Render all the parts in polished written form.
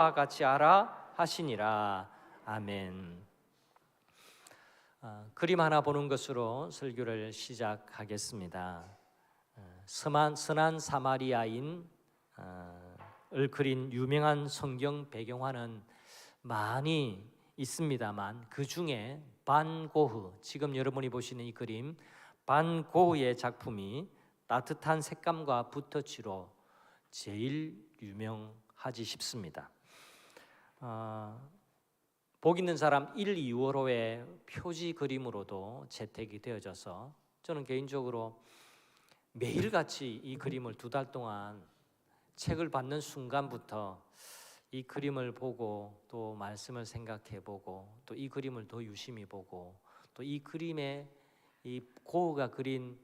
같이 하라 하시니라. 아멘. 그림 하나 보는 것으로 설교를 시작하겠습니다. 선한 사마리아인을 그린 유명한 성경 배경화는 많이 있습니다만 그 중에 반 고흐, 지금 여러분이 보시는 이 그림 반 고흐의 작품이 따뜻한 색감과 붓터치로 제일 유명하지 싶습니다. 복 있는 사람 1, 2월호의 표지 그림으로도 채택이 되어져서 저는 개인적으로 매일같이 이 그림을 2달 동안 책을 받는 순간부터 이 그림을 보고 또 말씀을 생각해 보고 또 이 그림을 더 유심히 보고 또 이 그림의 이 고흐가 그린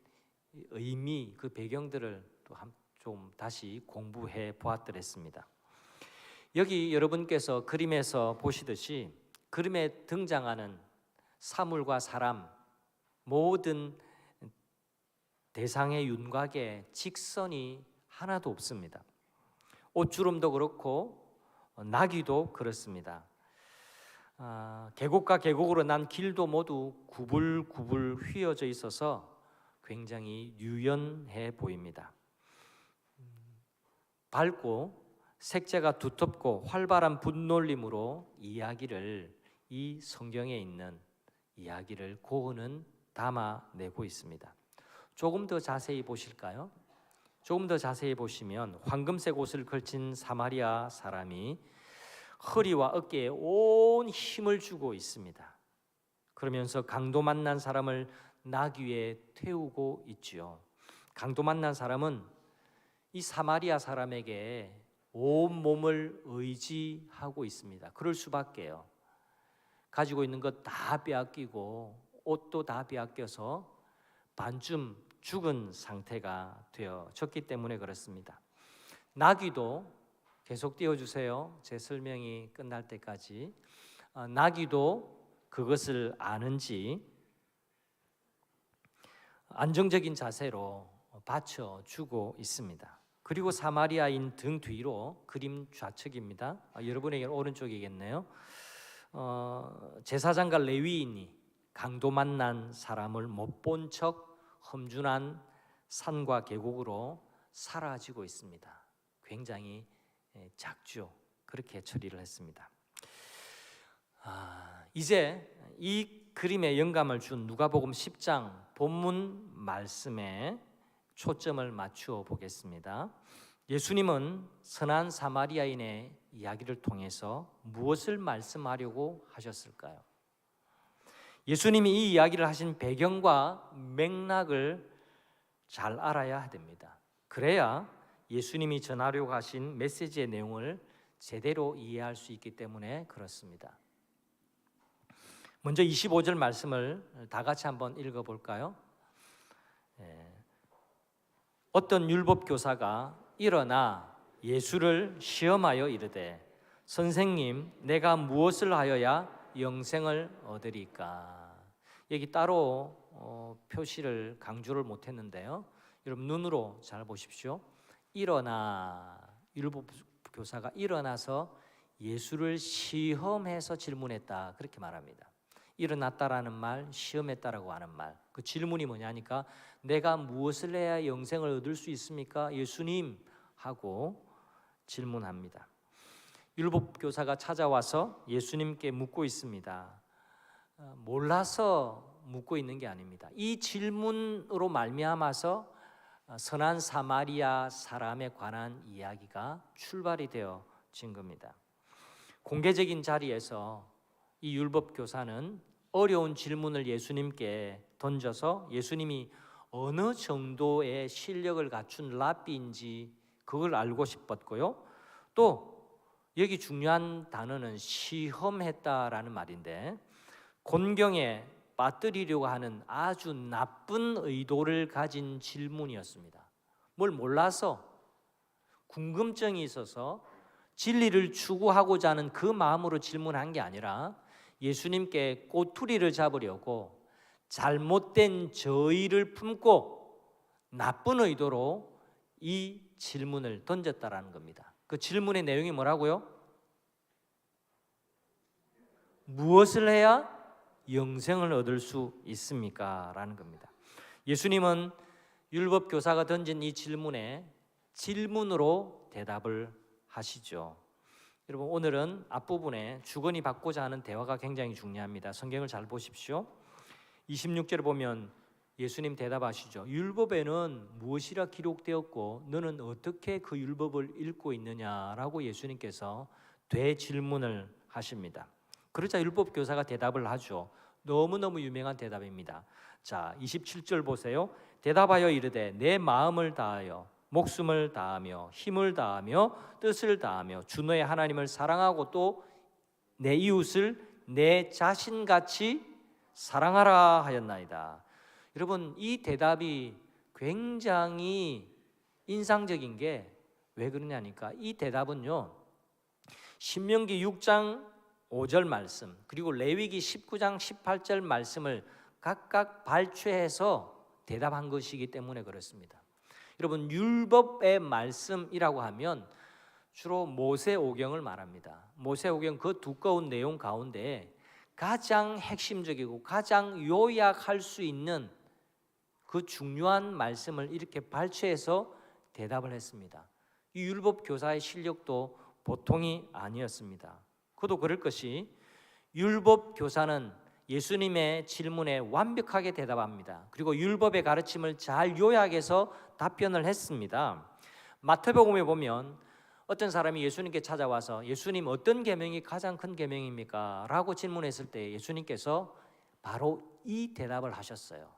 의미, 그 배경들을 또 좀 다시 공부해 보았더랬습니다. 여기 여러분께서 그림에서 보시듯이 그림에 등장하는 사물과 사람, 모든 대상의 윤곽에 직선이 하나도 없습니다. 옷주름도 그렇고 나귀도 그렇습니다. 계곡과 계곡으로 난 길도 모두 구불구불 휘어져 있어서 굉장히 유연해 보입니다. 밝고 색채가 두텁고 활발한 붓놀림으로 이 성경에 있는 이야기를 고흐는 담아내고 있습니다. 조금 더 자세히 보실까요? 조금 더 자세히 보시면 황금색 옷을 걸친 사마리아 사람이 허리와 어깨에 온 힘을 주고 있습니다. 그러면서 강도 만난 사람을 나귀에 태우고 있지요. 강도 만난 사람은 이 사마리아 사람에게 온 몸을 의지하고 있습니다. 그럴 수밖에요. 가지고 있는 것 다 빼앗기고 옷도 다 빼앗겨서 반쯤 죽은 상태가 되어졌기 때문에 그렇습니다. 나귀도 계속 띄워주세요. 제 설명이 끝날 때까지. 나귀도 그것을 아는지 안정적인 자세로 받쳐주고 있습니다. 그리고 사마리아인 등 뒤로 그림 좌측입니다. 여러분에게는 오른쪽이겠네요. 제사장과 레위인이 강도 만난 사람을 못 본 척 험준한 산과 계곡으로 사라지고 있습니다. 굉장히 작죠. 그렇게 처리를 했습니다. 이제 이 그림에 영감을 준 누가복음 10장 본문 말씀에 초점을 맞추어 보겠습니다. 예수님은 선한 사마리아인의 이야기를 통해서 무엇을 말씀하려고 하셨을까요? 예수님이 이 이야기를 하신 배경과 맥락을 잘 알아야 됩니다. 그래야 예수님이 전하려고 하신 메시지의 내용을 제대로 이해할 수 있기 때문에 그렇습니다. 먼저 25절 말씀을 다 같이 한번 읽어볼까요? 어떤 율법 교사가 일어나 예수를 시험하여 이르되 선생님, 내가 무엇을 하여야 영생을 얻으리까? 여기 따로 표시를 강조를 못했는데요. 여러분 눈으로 잘 보십시오. 일어나, 율법 교사가 일어나서 예수를 시험해서 질문했다, 그렇게 말합니다. 일어났다라는 말, 시험했다라고 하는 말, 그 질문이 뭐냐니까 내가 무엇을 해야 영생을 얻을 수 있습니까? 예수님 하고 질문합니다. 율법교사가 찾아와서 예수님께 묻고 있습니다. 몰라서 묻고 있는 게 아닙니다. 이 질문으로 말미암아서 선한 사마리아 사람에 관한 이야기가 출발이 되어진 겁니다. 공개적인 자리에서 이 율법교사는 어려운 질문을 예수님께 던져서 예수님이 어느 정도의 실력을 갖춘 랍비인지 그걸 알고 싶었고요. 또 여기 중요한 단어는 시험했다라는 말인데 곤경에 빠뜨리려고 하는 아주 나쁜 의도를 가진 질문이었습니다. 뭘 몰라서 궁금증이 있어서 진리를 추구하고자 하는 그 마음으로 질문한 게 아니라 예수님께 꼬투리를 잡으려고 잘못된 저의를 품고 나쁜 의도로 이 질문을 던졌다라는 겁니다. 그 질문의 내용이 뭐라고요? 무엇을 해야 영생을 얻을 수 있습니까? 라는 겁니다. 예수님은 율법 교사가 던진 이 질문에 질문으로 대답을 하시죠. 여러분, 오늘은 앞부분에 주거니 받고자 하는 대화가 굉장히 중요합니다. 성경을 잘 보십시오. 26절을 보면 예수님 대답하시죠. 율법에는 무엇이라 기록되었고 너는 어떻게 그 율법을 읽고 있느냐라고 예수님께서 되질문을 하십니다. 그러자 율법 교사가 대답을 하죠. 너무너무 유명한 대답입니다. 자, 27절 보세요. 대답하여 이르되 내 마음을 다하여 목숨을 다하며 힘을 다하며 뜻을 다하며 주 너의 하나님을 사랑하고 또 내 이웃을 내 자신같이 사랑하라 하였나이다. 여러분, 이 대답이 굉장히 인상적인 게 왜 그러냐니까 이 대답은요, 신명기 6장 5절 말씀 그리고 레위기 19장 18절 말씀을 각각 발췌해서 대답한 것이기 때문에 그렇습니다. 여러분, 율법의 말씀이라고 하면 주로 모세오경을 말합니다. 모세오경 그 두꺼운 내용 가운데 가장 핵심적이고 가장 요약할 수 있는 그 중요한 말씀을 이렇게 발췌해서 대답을 했습니다. 이 율법 교사의 실력도 보통이 아니었습니다. 그도 그럴 것이 율법 교사는 예수님의 질문에 완벽하게 대답합니다. 그리고 율법의 가르침을 잘 요약해서 답변을 했습니다. 마태복음에 보면 어떤 사람이 예수님께 찾아와서 예수님 어떤 계명이 가장 큰 계명입니까? 라고 질문했을 때 예수님께서 바로 이 대답을 하셨어요.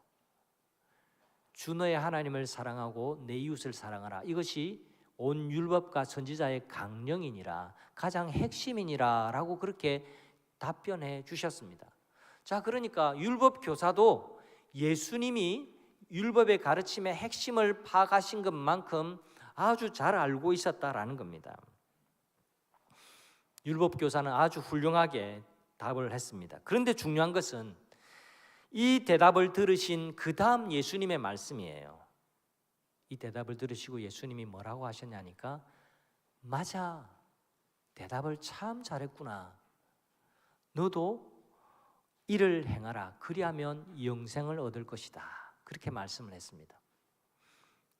주 너의 하나님을 사랑하고 내 이웃을 사랑하라. 이것이 온 율법과 선지자의 강령이니라, 가장 핵심이니라 라고 그렇게 답변해 주셨습니다. 자, 그러니까 율법 교사도 예수님이 율법의 가르침의 핵심을 파악하신 것만큼 아주 잘 알고 있었다라는 겁니다. 율법 교사는 아주 훌륭하게 답을 했습니다. 그런데 중요한 것은 이 대답을 들으신 그 다음 예수님의 말씀이에요. 이 대답을 들으시고 예수님이 뭐라고 하셨냐니까, 맞아, 대답을 참 잘했구나. 너도 이를 행하라. 그리하면 영생을 얻을 것이다. 그렇게 말씀을 했습니다.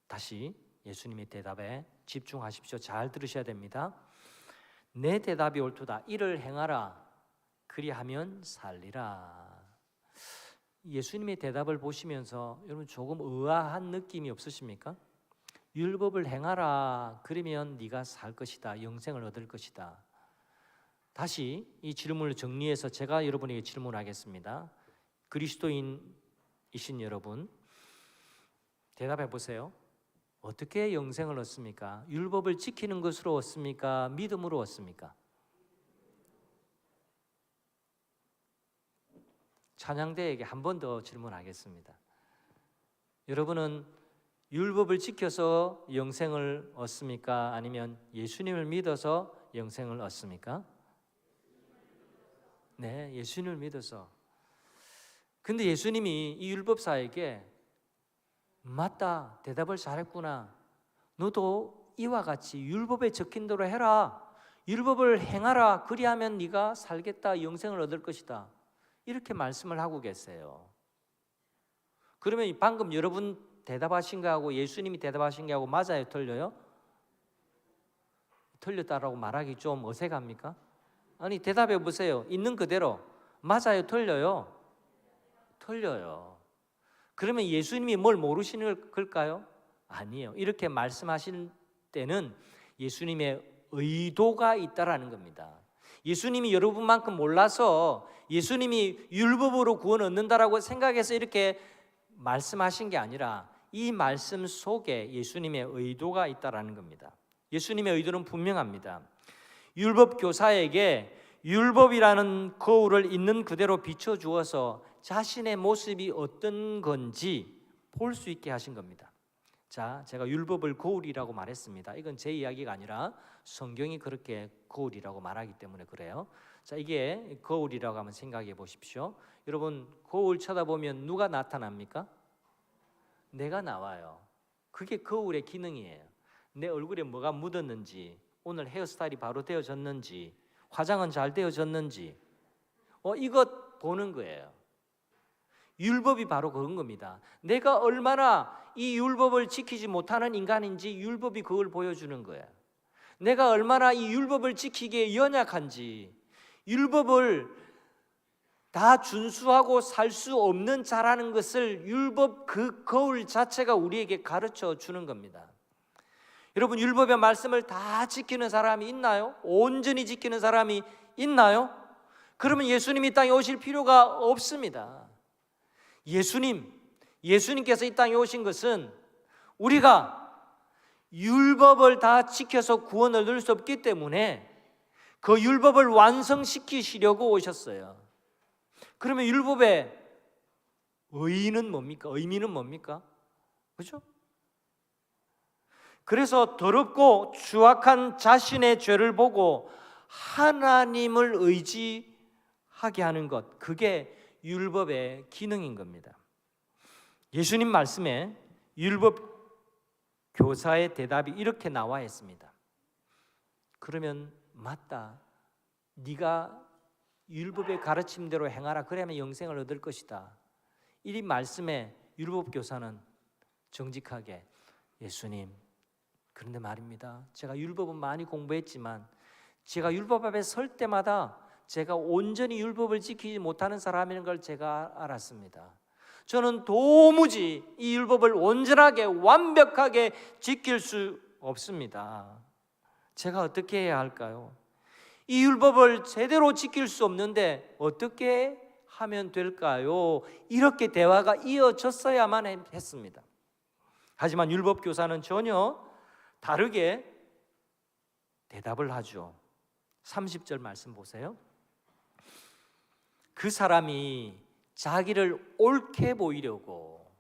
다시 예수님의 대답에 집중하십시오. 잘 들으셔야 됩니다. 내 대답이 옳도다. 이를 행하라. 그리하면 살리라. 예수님의 대답을 보시면서 여러분 조금 의아한 느낌이 없으십니까? 율법을 행하라. 그러면 네가 살 것이다. 영생을 얻을 것이다. 다시 이 질문을 정리해서 제가 여러분에게 질문하겠습니다. 그리스도인이신 여러분, 대답해 보세요. 어떻게 영생을 얻습니까? 율법을 지키는 것으로 얻습니까? 믿음으로 얻습니까? 찬양대에게 한 번 더 질문하겠습니다. 여러분은 율법을 지켜서 영생을 얻습니까? 아니면 예수님을 믿어서 영생을 얻습니까? 네, 예수님을 믿어서. 근데 예수님이 이 율법사에게 맞다, 대답을 잘했구나. 너도 이와 같이 율법에 적힌 대로 해라. 율법을 행하라. 그리하면 네가 살겠다, 영생을 얻을 것이다. 이렇게 말씀을 하고 계세요. 그러면 방금 여러분 대답하신 거하고 예수님이 대답하신 거하고 맞아요, 틀려요? 틀렸다라고 말하기 좀 어색합니까? 아니, 대답해 보세요. 있는 그대로 맞아요, 틀려요? 틀려요. 그러면 예수님이 뭘 모르시는 걸까요? 아니에요. 이렇게 말씀하실 때는 예수님의 의도가 있다라는 겁니다. 예수님이 여러분만큼 몰라서 예수님이 율법으로 구원 얻는다라고 생각해서 이렇게 말씀하신 게 아니라 이 말씀 속에 예수님의 의도가 있다라는 겁니다. 예수님의 의도는 분명합니다. 율법 교사에게 율법이라는 거울을 있는 그대로 비춰주어서 자신의 모습이 어떤 건지 볼 수 있게 하신 겁니다. 자, 제가 율법을 거울이라고 말했습니다. 이건 제 이야기가 아니라 성경이 그렇게 거울이라고 말하기 때문에 그래요. 자, 이게 거울이라고 한번 생각해 보십시오. 여러분, 거울 쳐다보면 누가 나타납니까? 내가 나와요. 그게 거울의 기능이에요. 내 얼굴에 뭐가 묻었는지, 오늘 헤어스타일이 바로 되어졌는지, 화장은 잘 되어졌는지, 이것 보는 거예요. 율법이 바로 그런 겁니다. 내가 얼마나 이 율법을 지키지 못하는 인간인지 율법이 그걸 보여주는 거예요. 내가 얼마나 이 율법을 지키기에 연약한지, 율법을 다 준수하고 살 수 없는 자라는 것을 율법 그 거울 자체가 우리에게 가르쳐 주는 겁니다. 여러분, 율법의 말씀을 다 지키는 사람이 있나요? 온전히 지키는 사람이 있나요? 그러면 예수님이 이 땅에 오실 필요가 없습니다. 예수님께서 이 땅에 오신 것은 우리가 율법을 다 지켜서 구원을 얻을 수 없기 때문에 그 율법을 완성시키시려고 오셨어요. 그러면 율법의 의의는 뭡니까? 의미는 뭡니까? 그렇죠? 그래서 더럽고 추악한 자신의 죄를 보고 하나님을 의지하게 하는 것, 그게 율법의 기능인 겁니다. 예수님 말씀에 율법 교사의 대답이 이렇게 나와 있습니다. 그러면 맞다, 네가 율법의 가르침대로 행하라, 그래야만 영생을 얻을 것이다. 이 말씀에 율법 교사는 정직하게, 예수님, 그런데 말입니다, 제가 율법은 많이 공부했지만 제가 율법 앞에 설 때마다 제가 온전히 율법을 지키지 못하는 사람인 걸 제가 알았습니다. 저는 도무지 이 율법을 온전하게 완벽하게 지킬 수 없습니다. 제가 어떻게 해야 할까요? 이 율법을 제대로 지킬 수 없는데 어떻게 하면 될까요? 이렇게 대화가 이어졌어야만 했습니다. 하지만 율법 교사는 전혀 다르게 대답을 하죠. 30절 말씀 보세요. 그 사람이 자기를 옳게 보이려고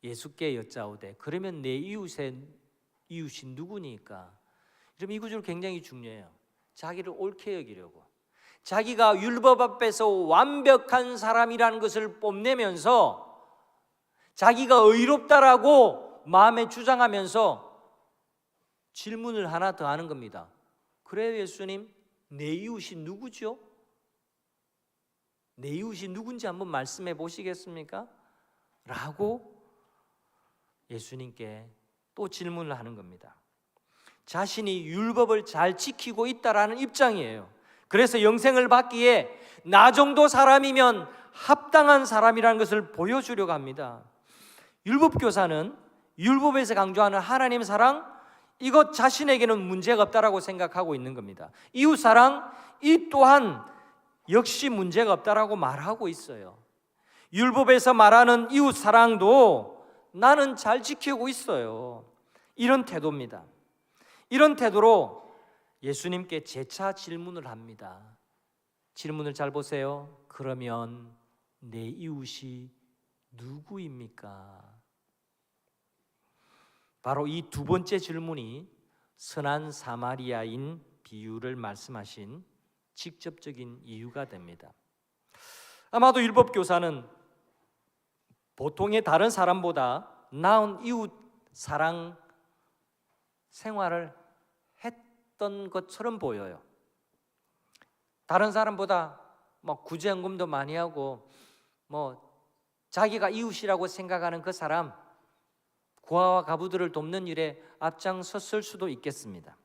예수께 여짜오되 그러면 내 이웃이 누구니까? 그럼 이 구절 굉장히 중요해요. 자기를 옳게 여기려고, 자기가 율법 앞에서 완벽한 사람이라는 것을 뽐내면서 자기가 의롭다라고 마음에 주장하면서 질문을 하나 더 하는 겁니다. 그래요, 예수님, 내 이웃이 누구죠? 내 이웃이 누군지 한번 말씀해 보시겠습니까? 라고 예수님께 또 질문을 하는 겁니다. 자신이 율법을 잘 지키고 있다라는 입장이에요. 그래서 영생을 받기에 나 정도 사람이면 합당한 사람이라는 것을 보여주려고 합니다. 율법 교사는 율법에서 강조하는 하나님 사랑, 이것 자신에게는 문제가 없다라고 생각하고 있는 겁니다. 이웃 사랑, 이 또한 역시 문제가 없다라고 말하고 있어요. 율법에서 말하는 이웃 사랑도 나는 잘 지키고 있어요. 이런 태도입니다. 이런 태도로 예수님께 재차 질문을 합니다. 질문을 잘 보세요. 그러면 내 이웃이 누구입니까? 바로 이 두 번째 질문이 선한 사마리아인 비유를 말씀하신 직접적인 이유가 됩니다. 아마도 율법 교사는 보통의 다른 사람보다 나은 이웃 사랑 생활을 했던 것처럼 보여요. 다른 사람보다 구제연금도 많이 하고 자기가 이웃이라고 생각하는 그 사람, 고아와 가부들을 돕는 일에 앞장섰을 수도 있겠습니다.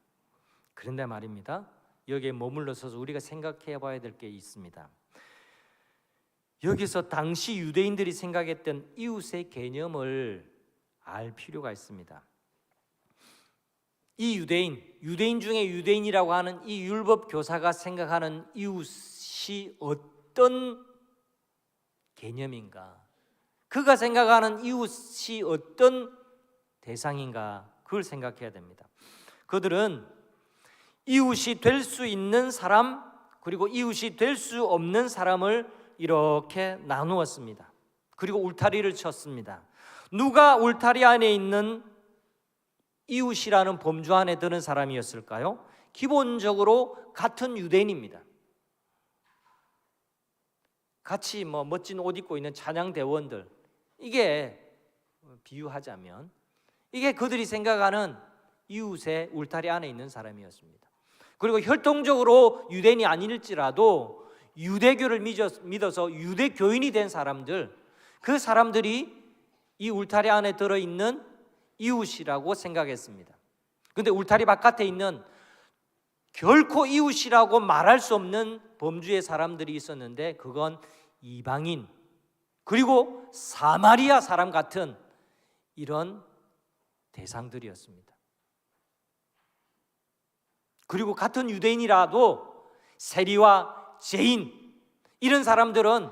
그런데 말입니다, 여기에 머물러서서 우리가 생각해 봐야 될 게 있습니다. 여기서 당시 유대인들이 생각했던 이웃의 개념을 알 필요가 있습니다. 이 유대인 중에 유대인이라고 하는 이 율법 교사가 생각하는 이웃이 어떤 개념인가? 그가 생각하는 이웃이 어떤 대상인가? 그걸 생각해야 됩니다. 그들은 이웃이 될 수 있는 사람, 그리고 이웃이 될 수 없는 사람을 이렇게 나누었습니다. 그리고 울타리를 쳤습니다. 누가 울타리 안에 있는 이웃이라는 범주 안에 드는 사람이었을까요? 기본적으로 같은 유대인입니다. 같이 멋진 옷 입고 있는 찬양대원들, 이게 비유하자면 이게 그들이 생각하는 이웃의 울타리 안에 있는 사람이었습니다. 그리고 혈통적으로 유대인이 아닐지라도 유대교를 믿어서 유대교인이 된 사람들, 그 사람들이 이 울타리 안에 들어있는 이웃이라고 생각했습니다. 그런데 울타리 바깥에 있는 결코 이웃이라고 말할 수 없는 범주의 사람들이 있었는데, 그건 이방인 그리고 사마리아 사람 같은 이런 대상들이었습니다. 그리고 같은 유대인이라도 세리와 죄인, 이런 사람들은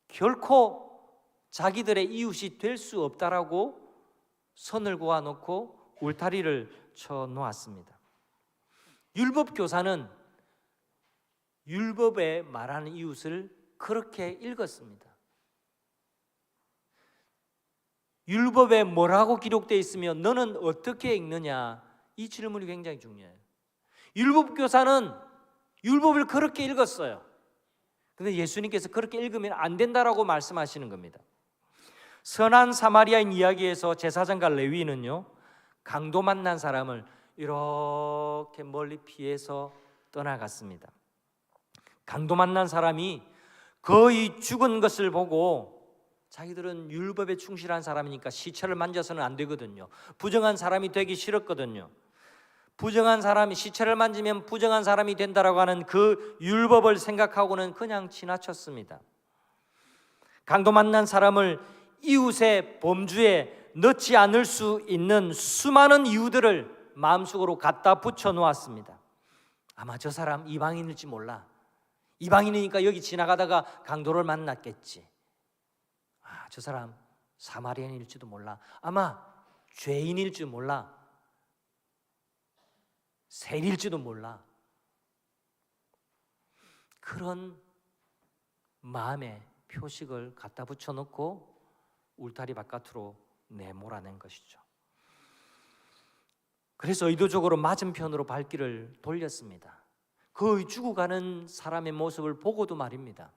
결코 자기들의 이웃이 될 수 없다라고 선을 그어놓고 울타리를 쳐놓았습니다. 율법교사는 율법에 말하는 이웃을 그렇게 읽었습니다. 율법에 뭐라고 기록되어 있으며 너는 어떻게 읽느냐, 이 질문이 굉장히 중요해요. 율법교사는 율법을 그렇게 읽었어요. 그런데 예수님께서 그렇게 읽으면 안 된다라고 말씀하시는 겁니다. 선한 사마리아인 이야기에서 제사장과 레위인은요, 강도 만난 사람을 이렇게 멀리 피해서 떠나갔습니다. 강도 만난 사람이 거의 죽은 것을 보고, 자기들은 율법에 충실한 사람이니까 시체를 만져서는 안 되거든요. 부정한 사람이 되기 싫었거든요. 부정한 사람이 시체를 만지면 부정한 사람이 된다라고 하는 그 율법을 생각하고는 그냥 지나쳤습니다. 강도 만난 사람을 이웃의 범주에 넣지 않을 수 있는 수많은 이유들을 마음속으로 갖다 붙여 놓았습니다. 아마 저 사람 이방인일지 몰라. 이방인이니까 여기 지나가다가 강도를 만났겠지. 저 사람 사마리아인일지도 몰라. 아마 죄인일지 몰라. 세리일지도 몰라. 그런 마음의 표식을 갖다 붙여놓고 울타리 바깥으로 내몰아낸 것이죠. 그래서 의도적으로 맞은편으로 발길을 돌렸습니다. 그 죽어가는 사람의 모습을 보고도 말입니다.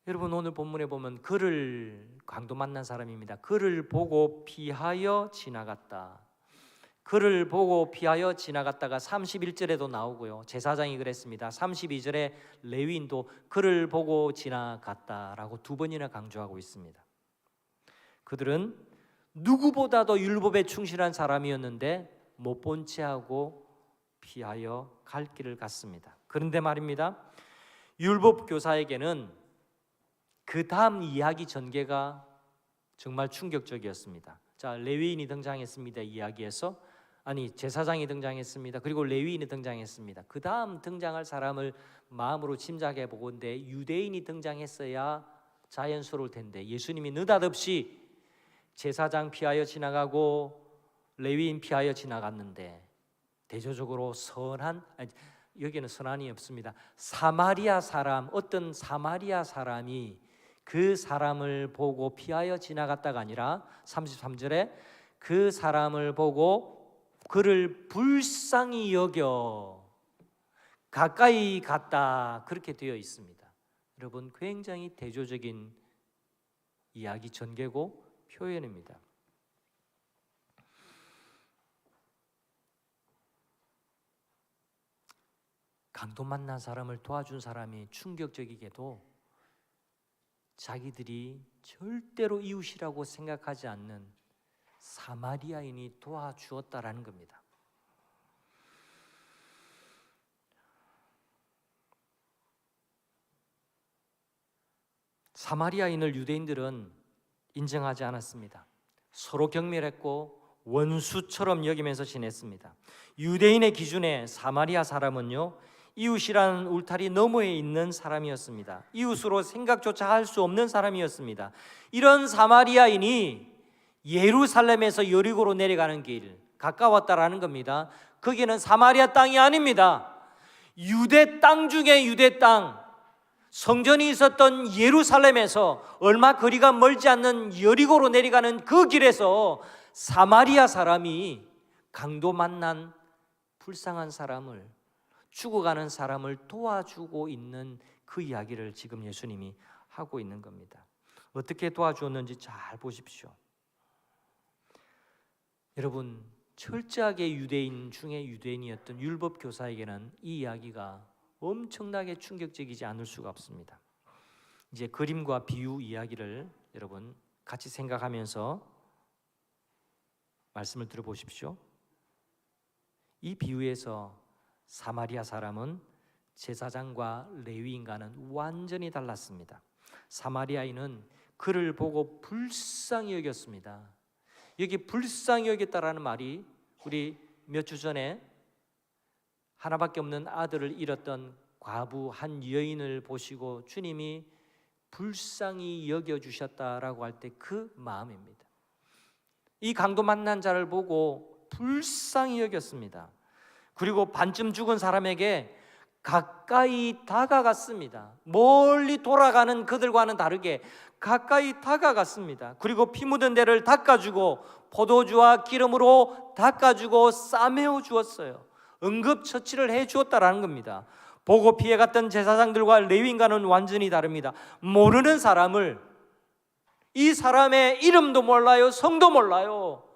여러분, 오늘 본문에 보면 그를, 강도 만난 사람입니다. 그를 보고 피하여 지나갔다. 그를 보고 피하여 지나갔다가 31절에도 나오고요, 제사장이 그랬습니다. 32절에 레위인도 그를 보고 지나갔다라고 두 번이나 강조하고 있습니다. 그들은 누구보다도 율법에 충실한 사람이었는데 못 본 채 하고 피하여 갈 길을 갔습니다. 그런데 말입니다, 율법 교사에게는 그 다음 이야기 전개가 정말 충격적이었습니다. 자, 레위인이 등장했습니다. 이야기에서 제사장이 등장했습니다. 그리고 레위인이 등장했습니다. 그 다음 등장할 사람을 마음으로 짐작해 보건대 유대인이 등장했어야 자연스러울 텐데, 예수님이 느닷없이 제사장 피하여 지나가고 레위인 피하여 지나갔는데, 대조적으로 여기는 선한이 없습니다. 사마리아 사람, 어떤 사마리아 사람이 그 사람을 보고 피하여 지나갔다가 아니라 33절에 그 사람을 보고 그를 불쌍히 여겨 가까이 갔다, 그렇게 되어 있습니다. 여러분, 굉장히 대조적인 이야기 전개고 표현입니다. 강도 만난 사람을 도와준 사람이 충격적이게도 자기들이 절대로 이웃이라고 생각하지 않는 사마리아인이 도와주었다라는 겁니다. 사마리아인을 유대인들은 인정하지 않았습니다. 서로 경멸했고 원수처럼 여기면서 지냈습니다. 유대인의 기준에 사마리아 사람은요, 이웃이라는 울타리 너머에 있는 사람이었습니다. 이웃으로 생각조차 할 수 없는 사람이었습니다. 이런 사마리아인이 예루살렘에서 여리고로 내려가는 길 가까웠다라는 겁니다. 거기는 사마리아 땅이 아닙니다. 유대 땅 중에 유대 땅, 성전이 있었던 예루살렘에서 얼마 거리가 멀지 않는 여리고로 내려가는 그 길에서 사마리아 사람이 강도 만난 불쌍한 사람을, 죽어가는 사람을 도와주고 있는 그 이야기를 지금 예수님이 하고 있는 겁니다. 어떻게 도와주었는지 잘 보십시오. 여러분, 철저하게 유대인 중에 유대인이었던 율법 교사에게는 이 이야기가 엄청나게 충격적이지 않을 수가 없습니다. 이제 그림과 비유 이야기를 여러분 같이 생각하면서 말씀을 들어보십시오. 이 비유에서 사마리아 사람은 제사장과 레위인과는 완전히 달랐습니다. 사마리아인은 그를 보고 불쌍히 여겼습니다. 여기 불쌍히 여겼다라는 말이 우리 몇 주 전에 하나밖에 없는 아들을 잃었던 과부 한 여인을 보시고 주님이 불쌍히 여겨주셨다라고 할 때 그 마음입니다. 이 강도 만난 자를 보고 불쌍히 여겼습니다. 그리고 반쯤 죽은 사람에게 가까이 다가갔습니다. 멀리 돌아가는 그들과는 다르게 가까이 다가갔습니다. 그리고 피 묻은 데를 닦아주고 포도주와 기름으로 닦아주고 싸매어 주었어요. 응급처치를 해주었다라는 겁니다. 보고 피해갔던 제사장들과 레위인과는 완전히 다릅니다. 모르는 사람을, 이 사람의 이름도 몰라요, 성도 몰라요.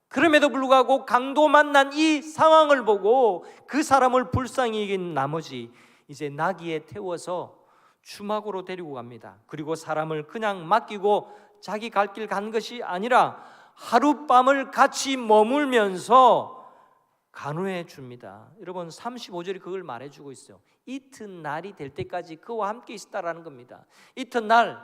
그럼에도 불구하고 강도 만난 이 상황을 보고 그 사람을 불쌍히 여긴 나머지 이제 나귀에 태워서 주막으로 데리고 갑니다. 그리고 사람을 그냥 맡기고 자기 갈 길 간 것이 아니라 하룻밤을 같이 머물면서 간호해 줍니다. 여러분 35절이 그걸 말해주고 있어요. 이튿날이 될 때까지 그와 함께 있었다라는 겁니다. 이튿날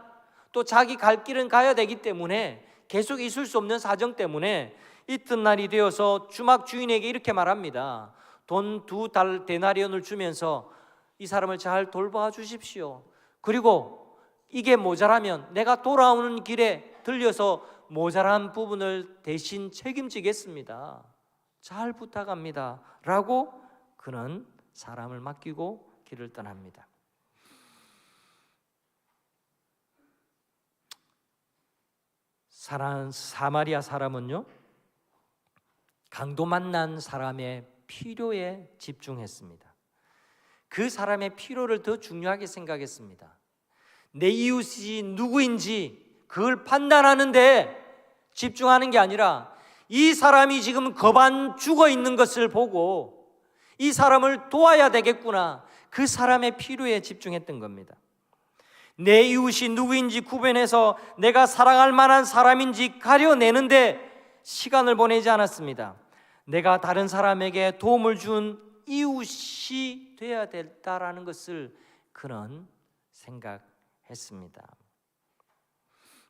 또 자기 갈 길은 가야 되기 때문에 계속 있을 수 없는 사정 때문에 이튿날이 되어서 주막 주인에게 이렇게 말합니다. 돈 2 데나리온을 주면서 이 사람을 잘 돌봐 주십시오. 그리고 이게 모자라면 내가 돌아오는 길에 들려서 모자란 부분을 대신 책임지겠습니다. 잘 부탁합니다 라고 그는 사람을 맡기고 길을 떠납니다. 사마리아 사람은요, 강도 만난 사람의 필요에 집중했습니다. 그 사람의 필요를 더 중요하게 생각했습니다. 내 이웃이 누구인지 그걸 판단하는 데 집중하는 게 아니라 이 사람이 지금 거반 죽어 있는 것을 보고 이 사람을 도와야 되겠구나, 그 사람의 필요에 집중했던 겁니다. 내 이웃이 누구인지 구분해서 내가 사랑할 만한 사람인지 가려내는데 시간을 보내지 않았습니다. 내가 다른 사람에게 도움을 준 이웃이 되어야 된다라는 것을 그는 생각했습니다.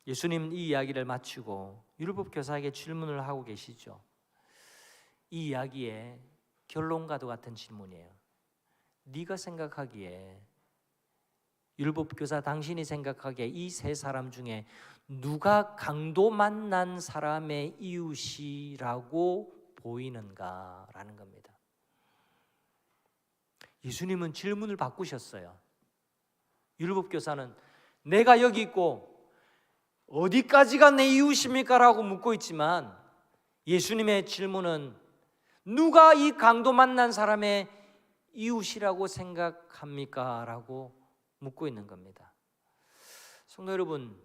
예수님 이 이야기를 마치고 율법교사에게 질문을 하고 계시죠. 이 이야기의 결론과도 같은 질문이에요. 네가 생각하기에, 율법교사 당신이 생각하기에 이 세 사람 중에 누가 강도 만난 사람의 이웃이라고 보이는가라는 겁니다. 예수님은 질문을 바꾸셨어요. 율법교사는 내가 여기 있고 어디까지가 내 이웃입니까? 라고 묻고 있지만 예수님의 질문은 누가 이 강도 만난 사람의 이웃이라고 생각합니까? 라고 묻고 있는 겁니다. 성도 여러분,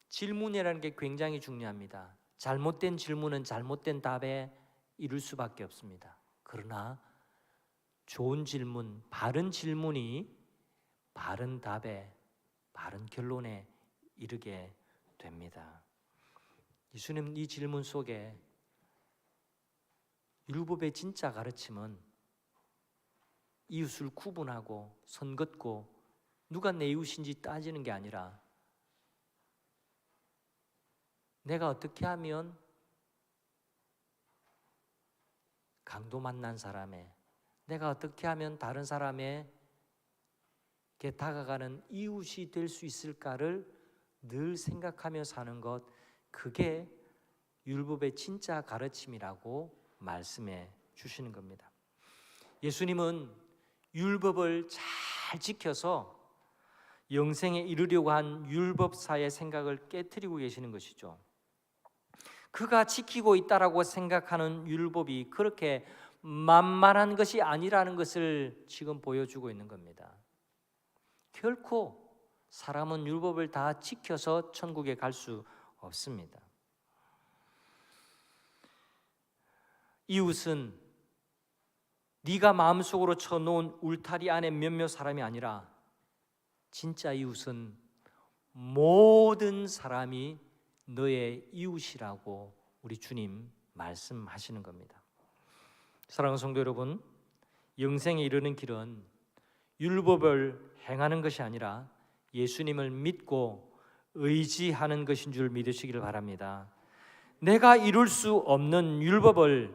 질문이라는 게 굉장히 중요합니다. 잘못된 질문은 잘못된 답에 이를 수밖에 없습니다. 그러나 좋은 질문, 바른 질문이 바른 답에, 바른 결론에 이르게 됩니다. 예수님 이 질문 속에 율법의 진짜 가르침은 이웃을 구분하고 선 긋고 누가 내 이웃인지 따지는 게 아니라 내가 어떻게 하면 강도 만난 사람의, 내가 어떻게 하면 다른 사람에게 다가가는 이웃이 될 수 있을까를 늘 생각하며 사는 것, 그게 율법의 진짜 가르침이라고 말씀해 주시는 겁니다. 예수님은 율법을 잘 지켜서 영생에 이르려고 한 율법사의 생각을 깨트리고 계시는 것이죠. 그가 지키고 있다라고 생각하는 율법이 그렇게 만만한 것이 아니라는 것을 지금 보여주고 있는 겁니다. 결코 사람은 율법을 다 지켜서 천국에 갈 수 없습니다. 이웃은 네가 마음속으로 쳐놓은 울타리 안에 몇몇 사람이 아니라 진짜 이웃은 모든 사람이 너의 이웃이라고 우리 주님 말씀하시는 겁니다. 사랑하는 성도 여러분, 영생에 이르는 길은 율법을 행하는 것이 아니라 예수님을 믿고 의지하는 것인 줄 믿으시기를 바랍니다. 내가 이룰 수 없는 율법을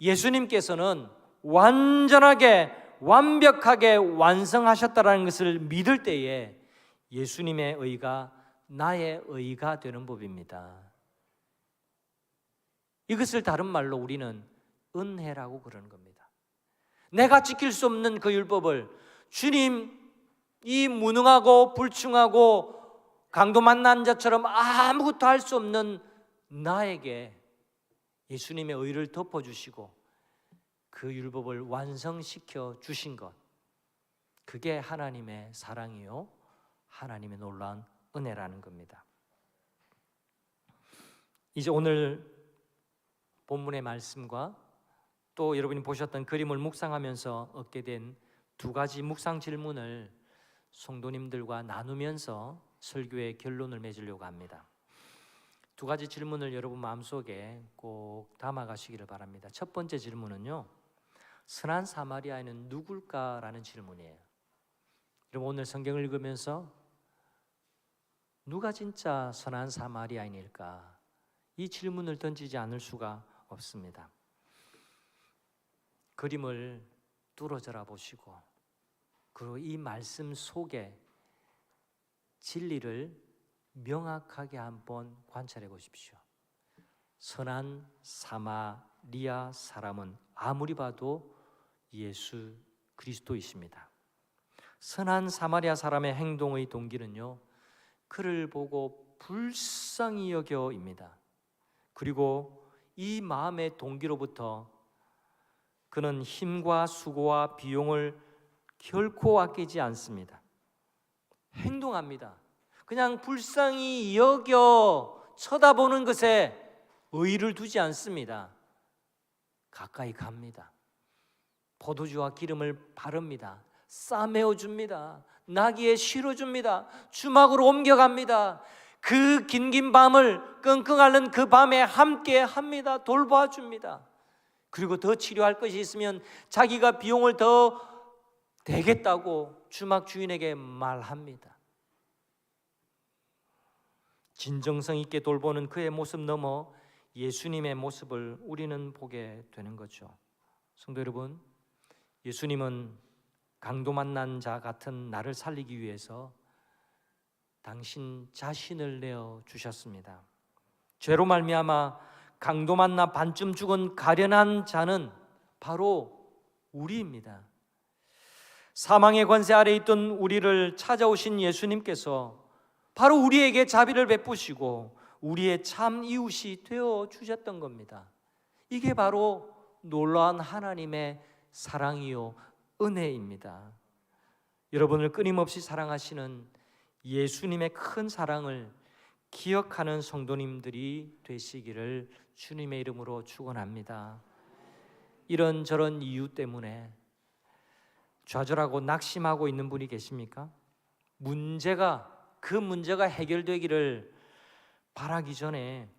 예수님께서는 완전하게 완벽하게 완성하셨다는 것을 믿을 때에 예수님의 의가 나의 의가 되는 법입니다. 이것을 다른 말로 우리는 은혜라고 그러는 겁니다. 내가 지킬 수 없는 그 율법을 주님, 이 무능하고 불충하고 강도 만난 자처럼 아무것도 할 수 없는 나에게 예수님의 의를 덮어주시고 그 율법을 완성시켜 주신 것, 그게 하나님의 사랑이요 하나님의 놀라운 은혜라는 겁니다. 이제 오늘 본문의 말씀과 또 여러분이 보셨던 그림을 묵상하면서 얻게 된 두 가지 묵상 질문을 성도님들과 나누면서 설교의 결론을 맺으려고 합니다. 두 가지 질문을 여러분 마음속에 꼭 담아가시기를 바랍니다. 첫 번째 질문은요, 선한 사마리아인은 누굴까라는 질문이에요. 여러분 오늘 성경을 읽으면서 누가 진짜 선한 사마리아인일까? 이 질문을 던지지 않을 수가 없습니다. 그림을 뚫어져라 보시고 그리고 이 말씀 속에 진리를 명확하게 한번 관찰해 보십시오. 선한 사마리아 사람은 아무리 봐도 예수 그리스도이십니다. 선한 사마리아 사람의 행동의 동기는요, 그를 보고 불쌍히 여겨입니다. 그리고 이 마음의 동기로부터 그는 힘과 수고와 비용을 결코 아끼지 않습니다. 행동합니다. 그냥 불쌍히 여겨 쳐다보는 것에 의의를 두지 않습니다. 가까이 갑니다. 포도주와 기름을 바릅니다. 싸매어 줍니다. 나귀에 실어줍니다. 주막으로 옮겨갑니다. 그 긴긴 밤을 끙끙 앓는 그 밤에 함께 합니다. 돌봐줍니다. 그리고 더 치료할 것이 있으면 자기가 비용을 더 대겠다고 주막 주인에게 말합니다. 진정성 있게 돌보는 그의 모습 넘어 예수님의 모습을 우리는 보게 되는 거죠. 성도 여러분, 예수님은 강도 만난 자 같은 나를 살리기 위해서 당신 자신을 내어 주셨습니다. 죄로 말미암아 강도 만나 반쯤 죽은 가련한 자는 바로 우리입니다. 사망의 권세 아래 있던 우리를 찾아오신 예수님께서 바로 우리에게 자비를 베푸시고 우리의 참 이웃이 되어 주셨던 겁니다. 이게 바로 놀라운 하나님의 사랑이요 은혜입니다. 여러분을 끊임없이 사랑하시는 예수님의 큰 사랑을 기억하는 성도님들이 되시기를 주님의 이름으로 축원합니다. 이런저런 이유 때문에 좌절하고 낙심하고 있는 분이 계십니까? 그 문제가 해결되기를 바라기 전에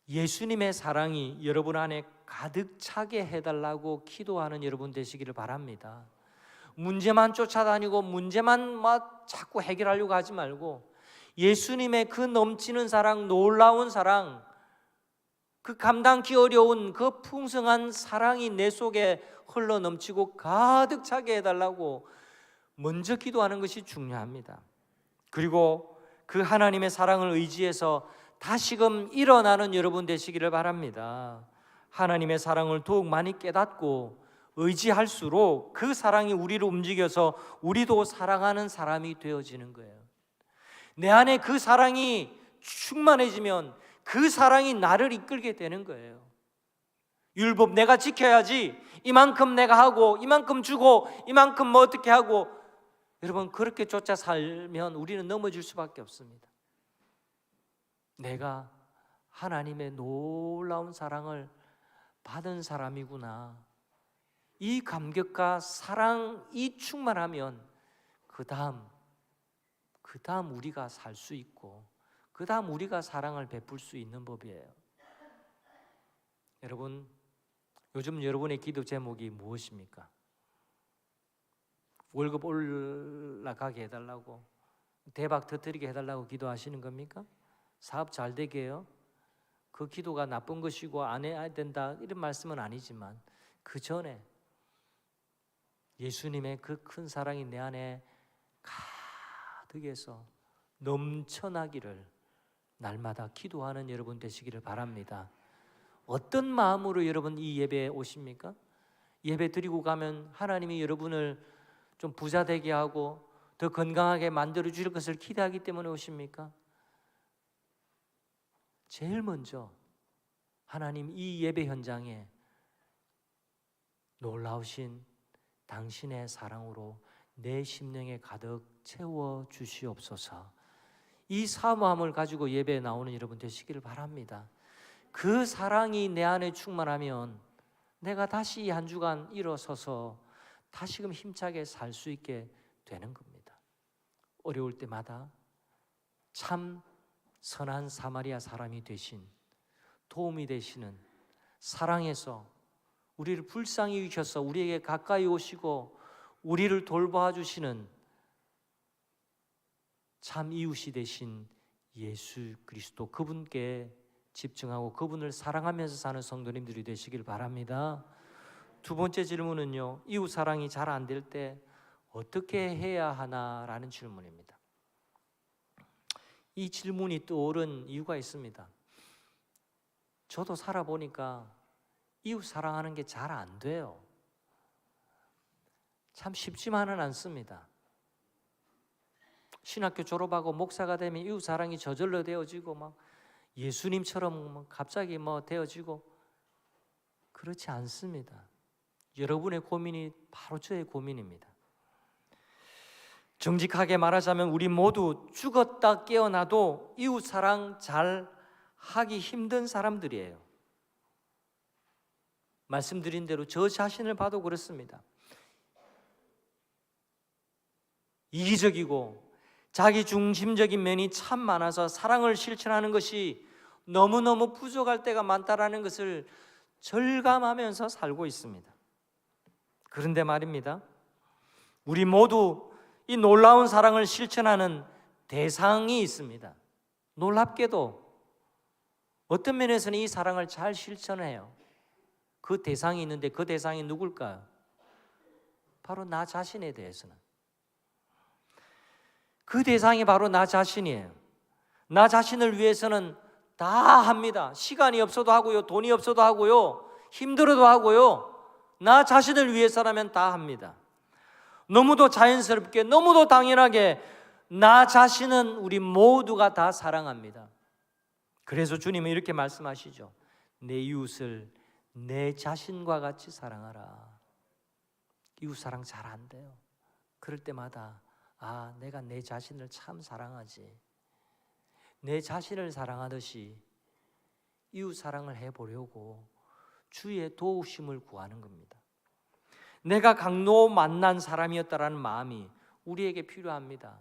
예수님의 사랑이 여러분 안에 가득 차게 해달라고 기도하는 여러분 되시기를 바랍니다. 문제만 쫓아다니고 문제만 자꾸 해결하려고 하지 말고 예수님의 그 넘치는 사랑, 놀라운 사랑, 그 감당기 어려운 그 풍성한 사랑이 내 속에 흘러 넘치고 가득 차게 해달라고 먼저 기도하는 것이 중요합니다. 그리고 그 하나님의 사랑을 의지해서 다시금 일어나는 여러분 되시기를 바랍니다. 하나님의 사랑을 더욱 많이 깨닫고 의지할수록 그 사랑이 우리를 움직여서 우리도 사랑하는 사람이 되어지는 거예요. 내 안에 그 사랑이 충만해지면 그 사랑이 나를 이끌게 되는 거예요. 율법 내가 지켜야지, 이만큼 내가 하고 이만큼 주고 이만큼 뭐 어떻게 하고, 여러분 그렇게 쫓아 살면 우리는 넘어질 수밖에 없습니다. 내가 하나님의 놀라운 사랑을 받은 사람이구나, 이 감격과 사랑이 충만하면 그 다음 우리가 살 수 있고 그 다음 우리가 사랑을 베풀 수 있는 법이에요. 여러분, 요즘 여러분의 기도 제목이 무엇입니까? 월급 올라가게 해달라고, 대박 터뜨리게 해달라고 기도하시는 겁니까? 사업 잘 되게 해요? 그 기도가 나쁜 것이고 안 해야 된다 이런 말씀은 아니지만 그 전에 예수님의 그 큰 사랑이 내 안에 가득해서 넘쳐나기를 날마다 기도하는 여러분 되시기를 바랍니다. 어떤 마음으로 여러분 이 예배에 오십니까? 예배 드리고 가면 하나님이 여러분을 좀 부자 되게 하고 더 건강하게 만들어 주실 것을 기대하기 때문에 오십니까? 제일 먼저 하나님 이 예배 현장에 놀라우신 당신의 사랑으로 내 심령에 가득 채워 주시옵소서. 이 사모함을 가지고 예배에 나오는 여러분 되시기를 바랍니다. 그 사랑이 내 안에 충만하면 내가 다시 이 한 주간 일어서서 다시금 힘차게 살 수 있게 되는 겁니다. 어려울 때마다 참 선한 사마리아 사람이 되신, 도움이 되시는, 사랑해서 우리를 불쌍히 여기셔서 우리에게 가까이 오시고 우리를 돌봐 주시는 참 이웃이 되신 예수 그리스도, 그분께 집중하고 그분을 사랑하면서 사는 성도님들이 되시길 바랍니다. 두 번째 질문은요, 이웃 사랑이 잘 안 될 때 어떻게 해야 하나라는 질문입니다. 이 질문이 떠오른 이유가 있습니다. 저도 살아보니까 이웃 사랑하는 게 잘 안 돼요. 참 쉽지만은 않습니다. 신학교 졸업하고 목사가 되면 이웃 사랑이 저절로 되어지고 막 예수님처럼 갑자기 되어지고 그렇지 않습니다. 여러분의 고민이 바로 저의 고민입니다. 정직하게 말하자면 우리 모두 죽었다 깨어나도 이웃 사랑 잘 하기 힘든 사람들이에요. 말씀드린 대로 저 자신을 봐도 그렇습니다. 이기적이고 자기 중심적인 면이 참 많아서 사랑을 실천하는 것이 너무너무 부족할 때가 많다라는 것을 절감하면서 살고 있습니다. 그런데 말입니다, 우리 모두 이 놀라운 사랑을 실천하는 대상이 있습니다. 놀랍게도 어떤 면에서는 이 사랑을 잘 실천해요. 그 대상이 있는데 그 대상이 누굴까요? 바로 나 자신에 대해서는. 그 대상이 바로 나 자신이에요. 나 자신을 위해서는 다 합니다. 시간이 없어도 하고요, 돈이 없어도 하고요, 힘들어도 하고요. 나 자신을 위해서라면 다 합니다. 너무도 자연스럽게, 너무도 당연하게 나 자신은 우리 모두가 다 사랑합니다. 그래서 주님은 이렇게 말씀하시죠. 내 이웃을 내 자신과 같이 사랑하라. 이웃 사랑 잘 안 돼요. 그럴 때마다 내가 내 자신을 참 사랑하지. 내 자신을 사랑하듯이 이웃 사랑을 해보려고 주의 도우심을 구하는 겁니다. 내가 강도 만난 사람이었다라는 마음이 우리에게 필요합니다.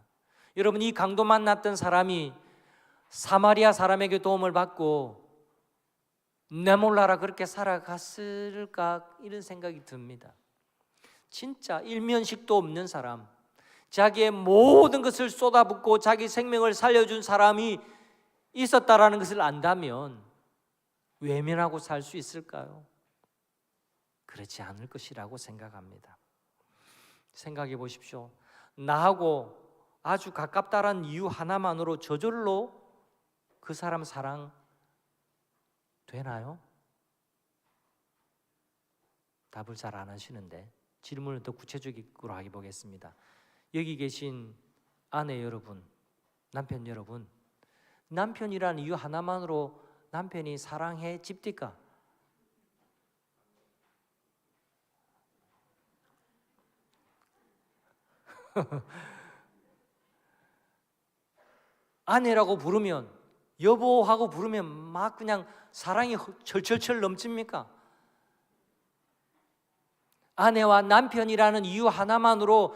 여러분, 이 강도 만났던 사람이 사마리아 사람에게 도움을 받고 내 몰라라 그렇게 살아갔을까 이런 생각이 듭니다. 진짜 일면식도 없는 사람, 자기의 모든 것을 쏟아붓고 자기 생명을 살려준 사람이 있었다라는 것을 안다면 외면하고 살 수 있을까요? 그렇지 않을 것이라고 생각합니다. 생각해 보십시오. 나하고 아주 가깝다란 이유 하나만으로 저절로 그 사람 사랑 되나요? 답을 잘 안 하시는데 질문을 더 구체적으로 해보겠습니다. 여기 계신 아내 여러분, 남편 여러분, 남편이라는 이유 하나만으로 남편이 사랑해 집니까? 아내라고 부르면, 여보하고 부르면 막 그냥 사랑이 철철철 넘칩니까? 아내와 남편이라는 이유 하나만으로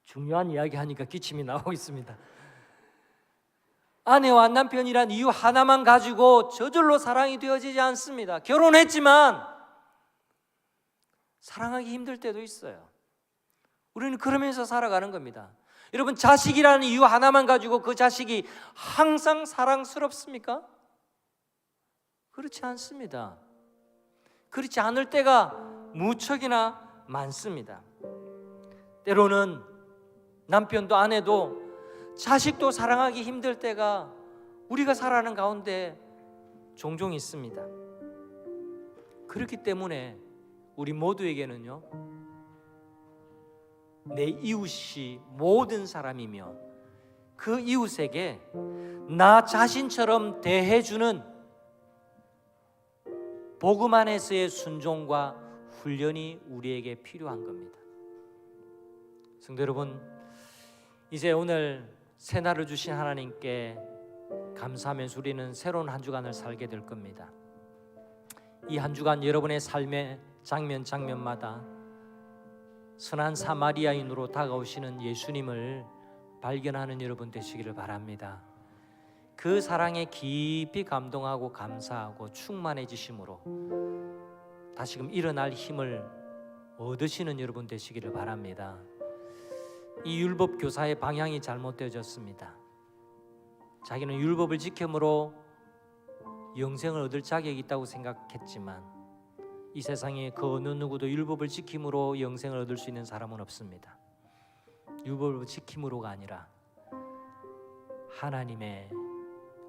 중요한 이야기 하니까 기침이 나오고 있습니다. 아내와 남편이란 이유 하나만 가지고 저절로 사랑이 되어지지 않습니다. 결혼했지만 사랑하기 힘들 때도 있어요. 우리는 그러면서 살아가는 겁니다. 여러분, 자식이라는 이유 하나만 가지고 그 자식이 항상 사랑스럽습니까? 그렇지 않습니다. 그렇지 않을 때가 무척이나 많습니다. 때로는 남편도 아내도 자식도 사랑하기 힘들 때가 우리가 살아가는 가운데 종종 있습니다. 그렇기 때문에 우리 모두에게는요, 내 이웃이 모든 사람이며 그 이웃에게 나 자신처럼 대해주는 복음 안에서의 순종과 훈련이 우리에게 필요한 겁니다. 성도 여러분, 이제 오늘 새날을 주신 하나님께 감사하면서 우리는 새로운 한 주간을 살게 될 겁니다. 이 한 주간 여러분의 삶의 장면 장면마다 선한 사마리아인으로 다가오시는 예수님을 발견하는 여러분 되시기를 바랍니다. 그 사랑에 깊이 감동하고 감사하고 충만해지심으로 다시금 일어날 힘을 얻으시는 여러분 되시기를 바랍니다. 이 율법 교사의 방향이 잘못되어졌습니다. 자기는 율법을 지킴으로 영생을 얻을 자격이 있다고 생각했지만 이 세상에 그 어느 누구도 율법을 지킴으로 영생을 얻을 수 있는 사람은 없습니다. 율법을 지킴으로가 아니라 하나님의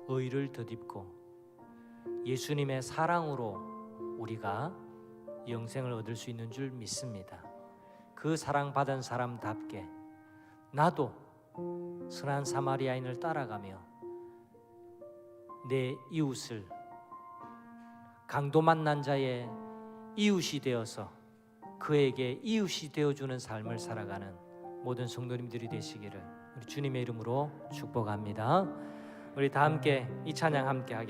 의를 덧입고 예수님의 사랑으로 우리가 영생을 얻을 수 있는 줄 믿습니다. 그 사랑받은 사람답게 나도 선한 사마리아인을 따라가며 내 이웃을 강도 만난 자의 이웃이 되어서 그에게 이웃이 되어주는 삶을 살아가는 모든 성도님들이 되시기를 우리 주님의 이름으로 축복합니다. 우리 다 함께 이 찬양 함께 하겠습니다.